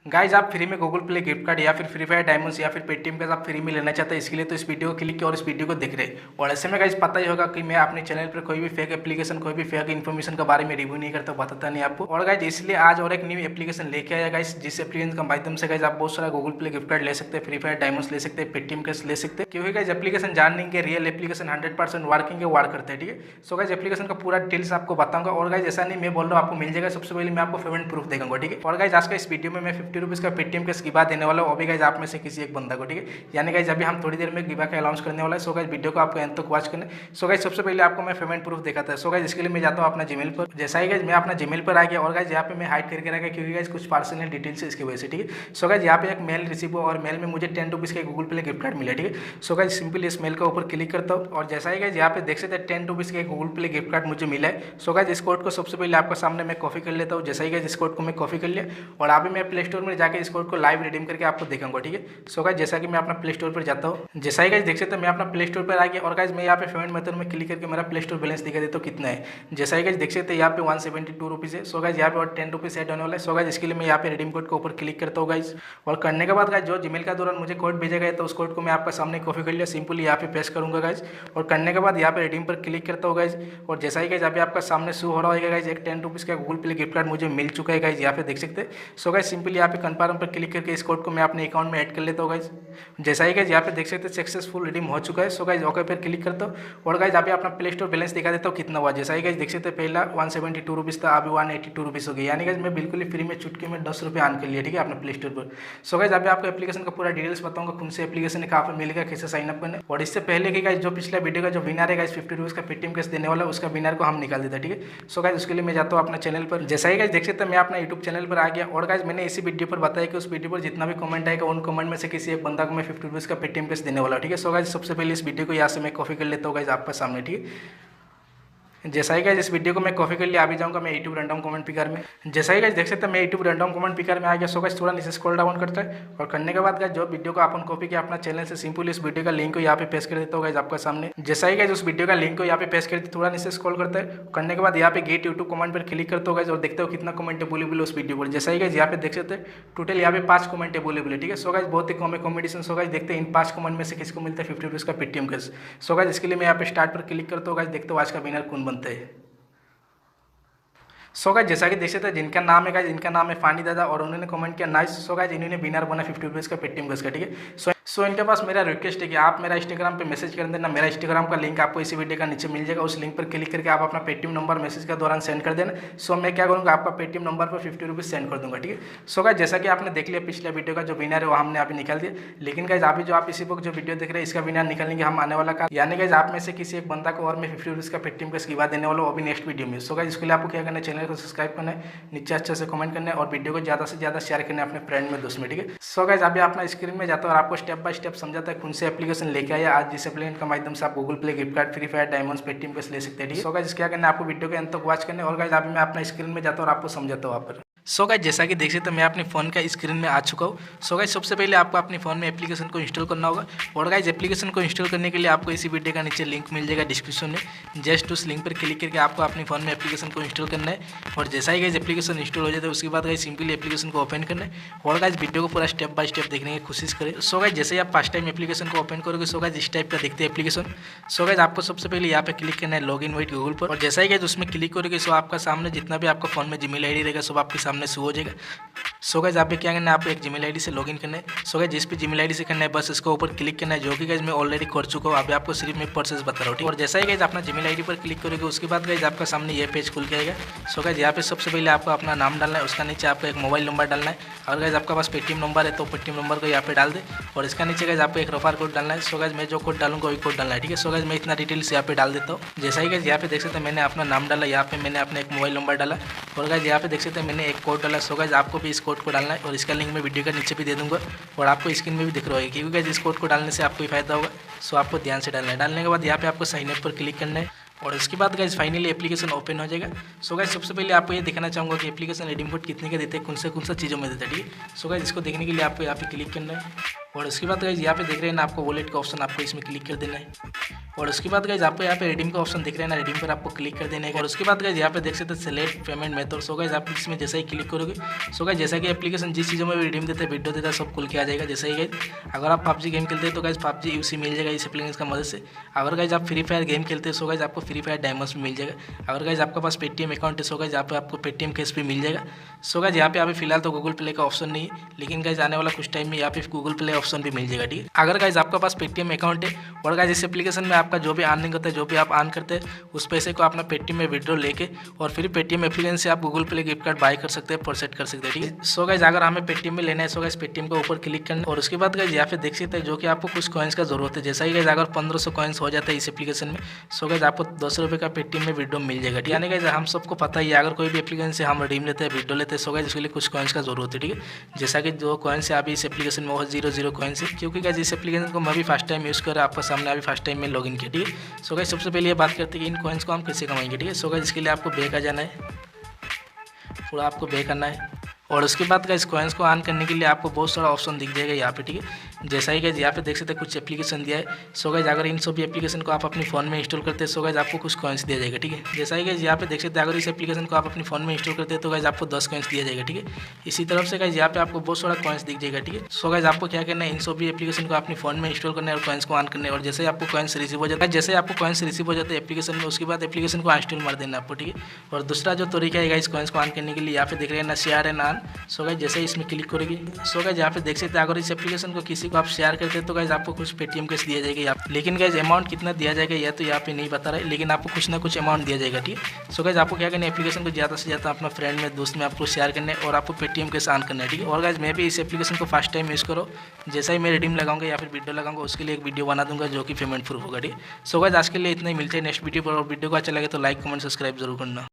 Guys आप free में Google Play gift card या फिर फ्री फायर डायमंड्स या फिर पेटीएम का आप फ्री में लेना चाहते हैं, इसके लिए तो इस वीडियो को क्लिक किया और इस वीडियो को देख रहे हैं। और ऐसे में गाइज पता ही होगा कि मैं अपने चैनल पर कोई भी फेक एप्लीकेशन कोई भी फेक इन्फॉर्मेशन के बारे में रिव्यू नहीं करता, बताता नहीं आपको। और गाइज इसलिए आज और एक न्यू एप्लीकेशन लेके आया गाइज, जिस एप्लीकेशन के माध्यम से गाइज आप बहुत सारा गूगल प्ले गिफ्ट कार्ड ले सकते हैं, फ्री फायर डायमंड्स ले सकते हैं, पेटीएम कैश ले सकते हैं। क्योंकि गाइज एप्लीकेशन जान लेंगे रियल एप्लीकेशन 100% वर्किंग है, वर्क करते हैं, ठीक है। सो गाइज एप्लीकेशन का पूरा डिटेल्स आपको बताऊंगा। और गाइज ऐसा नहीं मैं बोल रहा हूँ आपको मिल जाएगा, सबसे पहले मैं आपको पेमेंट प्रूफ देगा, ठीक है। और गाइज आज का इस वीडियो में मैं 50 रुपीज़ का पेटीएम कैश गिवा देने वाला हूँ, अभी गाइज आप में से किसी एक बंदा को, ठीक है। यानी गाइज अभी हम थोड़ी देर में गिवा का अनाउंस करने वाला है। सो गाइज वीडियो को आपको एंड तक वॉच करना। सो गाइज सबसे पहले आपको मैं पेमेंट प्रूफ दिखाता है। सो गाइज इसके लिए मैं जाता हूँ अपना जीमेल पर। जैसा ही गाइज मैं अपना जीमेल पर आ गया और गाइज यहाँ पे मैं हाइड करके रखा क्योंकि गाइज कुछ पर्सनल डिटेल्स है इसकी वजह से, ठीक है। सो गाइज यहाँ पे एक मेल रिसीव हुआ और मेल में मुझे 10 रुपीज़ का गूगल प्ले गिफ्ट कार्ड मिला, ठीक है। सो गाइज सिंपली इस मेल के ऊपर क्लिक करता हूँ और जैसा ही गाइज यहाँ पे देख सकते हैं 10 रुपीज़ का गूगल प्ले गिफ्ट कार्ड मुझे मिला है। सो गाइज इस कोड को सबसे पहले आपके सामने मैं कॉपी कर लेता हूँ। जैसा ही गाइज इस कोड को मैं कॉपी कर लिया और अभी मैं प्ले स्टोर में जाकर इस कोड को लाइव रिडीम करके आपको दिखाऊंगा, ठीक है। सो गाइज जैसा कि मैं अपना प्ले स्टोर पर जाता हूँ, जैसा ही गाइज देख सकते हैं मैं अपना प्ले स्टोर पर आ गया और गाइज मैं यहाँ पे पेमेंट मेथड में क्लिक करके मेरा प्ले स्टोर बैलेंस दिखा देता हूँ कितना है। जैसा ही गाइज देख सकते हैं यहाँ पे 172 रुपीज़ है। सो गाइज यहाँ पे और 10 रुपीज़ ऐड होने वाला है। सो गाइज इसके लिए मैं यहाँ पे रिडीम कोड के ऊपर क्लिक करता हूँ गाइज। और करने के बाद गाइज जो जीमेल का दौरान मुझे कोड भेजा गया तो उस कोड को मैं आपका सामने कॉपी कर लिया, सिंपली यहाँ पे पेस्ट करूँगा गाइज। और करने के बाद यहाँ पे रिडीम पर क्लिक करता हूँ गाइज। और जैसा ही गाइज अभी आपका सामने शो हो रहा होगा गाइज, एक 10 रुपीज़ का गूगल प्ले गिफ्ट कार्ड मुझे मिल चुका है गाइज, यहाँ पे देख सकते हैं। सो गाइज सिंपली यहाँ पे कन्फर्म पर क्लिक करके इस कोड को मैं अपने अकाउंट में ऐड कर लेता हूँ गाइज। जैसा ही गाइज यहाँ पे देख सकते हैं सक्सेसफुल रिडीम हो चुका है। सो गाइज ओके पर क्लिक करता हूँ और गाइज अभी अपना प्ले स्टोर बैलेंस दिखा देता हूँ कितना हुआ। जैसा ही गाइज देख सकते हैं पहला 172 रुपीज़ था, अभी 182 रुपीज़ हो गया। यानी गाइज मैं बिल्कुल ही फ्री में चुटकी में 10 रुपये आन कर लिया, ठीक है, अपने प्ले स्टोर पर। सो गाइज अभी आपको एप्लीकेशन का पूरा डिटेल्स बताऊंगा, कौन से एप्लीकेशन कहाँ पर मिलेगा, कैसे साइन अप करना। और इससे पहले कि गाइज जो पिछला वीडियो का जो विनर है गाइज 50 रुपीज़ का पेटीएम कैश देने वाला, उसका विनर को हम निकाल देता है, ठीक है। सो गाइज उसके लिए मैं जाता हूँ अपना चैनल पर। जैसा ही गाइज देख सकते हैं मैं अपना यूट्यूब चैनल पर आ गया और गाइज मैंने इसी वीडियो पर बताया कि उस वीडियो पर जितना भी कमेंट आएगा उन कमेंट में से किसी एक बंदा को मैं 50 रुपीज़ का पेटीएम कैश देने वाला, ठीक है। सो गाइज सबसे पहले इस वीडियो को यहाँ से मैं कॉपी कर लेता हूँ गाइज आपके सामने, ठीक है। जैसा ही गाइज इस वीडियो को मैं कॉपी कर लिया, अभी जाऊंगा मैं यूट्यूब रैंडम कमेंट पिकर में। जैसा ही गाइज देख सकते हैं मैं यूट्यूब रैंडम कमेंट पिकर में आ गया। सो गाइज थोड़ा नीचे स्क्रॉल डाउन करता है और करने के बाद गाइज जो वीडियो को अपन कॉपी किया अपना चैनल से, सिंपली इस वीडियो का लिंक को यहाँ पे पेस्ट कर देता हूँ गाइज आपका सामने। जैसा ही गाइज उस वीडियो का लिंक को यहाँ पे पेस्ट कर देते थोड़ा नीचे स्क्रॉल करता है, करने के बाद यहाँ पे गेट यूट्यूब कमेंट पर क्लिक करते हो गाइज और देखते हो कितना कमेंट अवेलेबल उस वीडियो पर। जैसा ही गाइज यहाँ पे देख सकते हैं टोटल यहाँ पे 5 कमेंट अवेलेबल है, ठीक है। सो गाइज बहुत ही कम है कॉम्पिटिशन। सो गाइज देखते हैं इन 5 कमेंट में से किसको मिलता है 50 रुपीज़ का पेटीएम कैश। सो गाइज इसके लिए मैं यहाँ पे स्टार्ट पर क्लिक करता हूँ गाइज, देखते हो आज का विनर कौन बनता है। सो गाइज जैसा कि देख सकते हैं जिनका नाम है गाइज, इनका नाम है फानी दादा और उन्होंने कमेंट किया नाइस। सो गाइज इन्होंने विनर बना 50 रुपीज़ का पेटीएम कैश का, ठीक है। सो इनके पास मेरा रिक्वेस्ट है कि आप मेरा इंस्टाग्राम पे मैसेज कर देना। मेरा इंस्टाग्राम का लिंक आपको इसी वीडियो का नीचे मिल जाएगा, उस लिंक पर क्लिक करके आप अपना पेटीएम नंबर मैसेज के दौरान सेंड कर देना। सो मैं क्या करूँगा आपका पेटीएम नंबर पर 50 रुपीज़ सेंड कर दूँगा, ठीक है। सो गाइज जैसा कि आपने देख लिया पिछले वीडियो का जो विनर है वो हमने अभी निकाल दिया, लेकिन गाइज अभी जो आप इसी वक्त जो वीडियो देख रहे हैं इसका विनर निकालेंगे हम आने वाला का। यानी गाइज आप में से किसी एक बंदा को और मैं 50 रुपीज़ का पेटीएम कैश गिवा देने वाला हूँ अभी नेक्स्ट वीडियो में। सो गाइज इसके लिए आपको क्या करना है, चैनल को सब्सक्राइब करना है, नीचे अच्छे से कमेंट करना है और वीडियो को ज़्यादा से ज़्यादा शेयर करना है अपने फ्रेंड में, दोस्त में, ठीक है। सो गाइज अभी अपना स्क्रीन में जाता है और आपको स्टेप बाय स्टेप समझाता है कौन से एप्लीकेशन लेके आया आज, जिस एप्लीकेशन के माध्यम से आप Google Play gift card, free fire diamonds, Paytm cash ले सकते हैं, ठीक है। सो गाइज क्या करना है आपको वीडियो के अंत तक वॉच करना है। और गाइज अभी मैं अपना स्क्रीन में जाता हूँ और आपको समझाता हूँ वहाँ पर। सो गाइज जैसा कि देख सकते हैं मैं अपने फ़ोन का स्क्रीन में आ चुका हूँ। सो गाइज सबसे पहले आपको अपने फ़ोन में एप्लीकेशन को इंस्टॉल करना होगा और गाइज एप्लीकेशन को इंस्टॉल करने के लिए आपको इसी वीडियो का नीचे लिंक मिल जाएगा डिस्क्रिप्शन में। जस्ट उस लिंक पर क्लिक करके आपको अपने फ़ोन में एप्लीकेशन को इंस्टॉल करना है और जैसा ही गाइज एप्लीकेशन इंस्टॉल हो जाता है उसके बाद गाइज सिंपली एप्लीकेशन को ओपन करना है और गाइज वीडियो को पूरा स्टेप बाय स्टेप देखने की कोशिश करें। सो गाइज जैसे ही आप फर्स्ट टाइम एप्लीकेशन को ओपन करोगे सो गाइज इस टाइप का देखते हैं एप्लीकेशन। सो गाइज आपको सबसे पहले यहाँ पे क्लिक करना है लॉग इन विद गूगल पर और जैसा ही गाइज उसमें क्लिक करोगे सो आपका सामने जितना भी आपका फोन में जीमेल आईडी रहेगा सब आपके सामने शो हो जाएगा। सो गाइज आप क्या करना है, आपको एक जीमेल आईडी से लॉगिन करना है। सो गाइज जिस भी जीमेल आईडी से करना है बस इसको ऊपर क्लिक करना है, जो कि गाइज मैं ऑलरेडी कर चुका हूँ। अभी आपको सिर्फ मैं प्रोसेस बता रहा हूँ, ठीक है। और जैसा ही गाइज अपना जीमेल आईडी पर क्लिक करोगे उसके बाद गाइज आपका सामने ये पेज खुल के आएगा। सो गाइज यहाँ पे सबसे पहले आपको अपना नाम डालना है, उसका नीचे आपको एक मोबाइल नंबर डालना है और गाइज आपका पास पेटीएम नंबर है तो पेटीएम नंबर को यहाँ पे डाल दे और इसका नीचे गाइज आपको एक रेफर कोड डालना है। सो गाइज मैं जो कोड डालूंगा वही कोड डालना है, ठीक है। सो गाइज मैं इतना डिटेल्स यहाँ पे डाल देता हूँ। जैसा ही गाइज यहाँ पे देख सकते हैं मैंने अपना नाम डाला, यहाँ पे मैंने अपना एक मोबाइल नंबर डाला और गाइज यहाँ पे देख सकते हैं मैंने एक कोड डाला। सो गाइज आपको भी इस कोड को डालना है और इसका लिंक मैं वीडियो का नीचे भी दे दूंगा और आपको स्क्रीन में भी दिख रहा होगा, क्योंकि गाइज इस कोड को डालने से आपको फायदा होगा। सो आपको ध्यान से डालना है। डालने के बाद यहाँ पे आपको साइन अप पर क्लिक करना है और उसके बाद गाइज फाइनली एप्लीकेशन ओपन हो जाएगा। सो गाइज सबसे पहले आपको ये दिखाना चाहूँगा कि एप्लीकेशन रिडीम कोड कितने का देते हैं, कौन सा चीज़ों में देते हैं, ठीक है। सो गाइज इसको देखने के लिए आपको यहाँ पे क्लिक करना है और उसके बाद गाइज यहाँ पे देख रहे हैं ना आपको वॉलेट का ऑप्शन, आपको इसमें क्लिक कर देना है। और उसके बाद गाइज आपको यहाँ पे रिडीम का ऑप्शन दिख रहा है ना, रिडीम पर आपको क्लिक कर देना है। और उसके बाद गाइज यहाँ पे देख सकते हैं select payment method. So guys आप इसमें जैसे ही क्लिक करोगे, सो गाइज जैसा कि एप्लीकेशन जिस चीज़ों में भी रिडीम देता है, वीडियो देता है, सब खुल के आ जाएगा। जैसे ही गाइज अगर आप पबजी गेम खेलते हैं तो गाइज पबजी यूसी मिल जाएगा इस एप्लीकेशन का मदद से। अगर गाइज आप फ्री फायर गेम खेलते हैं सो गाइज आपको फ्री फायर डायमंड्स भी मिल जाएगा। अगर गाइज आपका पास पेटीएम अकाउंट है सो गाइज यहाँ पे आपको पेटीएम कैश भी मिल जाएगा। सो गाइज यहाँ पे अभी फिलहाल तो गूगल प्ले का ऑप्शन नहीं है, लेकिन गाइज आने वाला कुछ टाइम में यहाँ पे गूगल प्ले ऑप्शन भी मिल जाएगा, ठीक है। अगर गाइज आपका पास पेटीएम अकाउंट है और गाइज इस एप्लीकेशन में आपका जो भी अर्निंग होता है, जो भी आप अर्न करते हैं, उस पैसे को अपना पेटीएम में विड्रॉ लेके और फिर पेटीएम एप्लीकेशन से आप Google Play gift card buy कर सकते हैं, प्रोसेस कर सकते हैं, ठीक है। सो गाइज अगर हमें पेटीएम में लेना है सो गाइज पेटीएम के ऊपर क्लिक करना और उसके बाद गाइज यहाँ पे देख सकते हैं जो कि आपको कुछ कॉइन्स का जरूरत है। जैसा ही गाइज अगर 1500 कॉइन्स हो जाता है इस एप्लीकेशन में, सो गाइज आपको 200 रुपये का पेटीएम में विड्रॉ मिल जाएगा, ठीक है। यानी गाइज हम सबको पता ही है अगर कोई भी एप्लीकेशन से हम रिडीम लेते हैं, विड्रॉ लेते हैं, सो गाइज उसके लिए कुछ कॉइन्स का जरूरत है, ठीक है। जैसा कि जो कॉइन्स है अभी इस एप्लीकेशन में वो 0 कॉइन्स है, क्योंकि गाइज इस एप्लीकेशन को मैं भी फर्स्ट टाइम यूज़ कर रहा आपका सामने अभी फर्स्ट टाइम में लॉगिन किया, ठीक है। सो गाइज सबसे पहले ये बात करते हैं कि इन कॉइन्स को हम कैसे कमाएंगे, ठीक है। सो गाइज इसके लिए आपको बैक आ जाना है, पूरा आपको बैक करना है और उसके बाद गाइस कॉइन्स को ऑन करने के लिए आपको बहुत सारा ऑप्शन दिख जाएगा यहाँ पे, ठीक है। जैसा ही गाइस यहाँ पे देख सकते हैं कुछ एप्लीकेशन दिया है। सो गाइस अगर इन सभी एप्लीकेशन को आप अपने फोन में इंस्टॉल करते हैं सो गाइस आपको कुछ कॉइन्स दिया जाएगा, ठीक है। जैसा ही गाइस यहाँ पे देख सकते हैं अगर इस एप्लीकेशन को आप अपने फोन में इंस्टॉल करते हैं तो गाइस आपको 10 कॉइन्स दिया जाएगा, ठीक है। इसी तरफ से गाइस यहाँ पे आपको बहुत सारा कॉइन्स दिख जाएगा, ठीक है। सो गाइस आपको क्या करना है, इन सभी एप्लीकेशन को अपने फोन में इंस्टॉल करना है और कॉइन्स को ऑन करना है। और जैसे आपको कॉइन्स रिसीव हो जाता है, जैसे आपको कॉइन्स रिसीव हो जाता है एप्लीकेशन में, उसके बाद एप्लीकेशन को इंस्टॉल मार देना आपको, ठीक है। और दूसरा जो तरीका है गाइस कॉइन्स को ऑन करने के लिए यहाँ पे देख रहे हैं ना, share and on. So guys जैसे इसमें क्लिक करेगी सो गाइस यहाँ पे देख सकते हैं अगर इस एप्लीकेशन को किसी को आप शेयर करते हैं तो गाइस आपको कुछ पेटीएम कैश दिया जाएगा, लेकिन गाइस अमाउंट कितना दिया जाएगा यह तो यहाँ पे नहीं बता रहा है, लेकिन आपको कुछ ना कुछ अमाउंट दिया जाएगा, ठीक है। सो गाइस आपको क्या करना है, एप्लीकेशन को ज़्यादा से ज़्यादा अपना फ्रेंड में, दोस्त में आपको शेयर करना है और आपको पेटीएम कैश ऑन करना है, ठीक है। और गाइस मैं भी इस एप्लीकेशन को फर्स्ट टाइम यूज़ करो, जैसा ही मैं रिडीम लगाऊंगा या फिर वीडियो लगाऊंगा उसके लिए एक वीडियो बना दूंगा जो कि पेमेंट प्रूफ होगा, ठीक है। सो गाइस आज के लिए इतना ही, मिलते हैं नेक्स्ट वीडियो पर। और वीडियो को अच्छा लगे तो लाइक कमेंट सब्सक्राइब जरूर करना।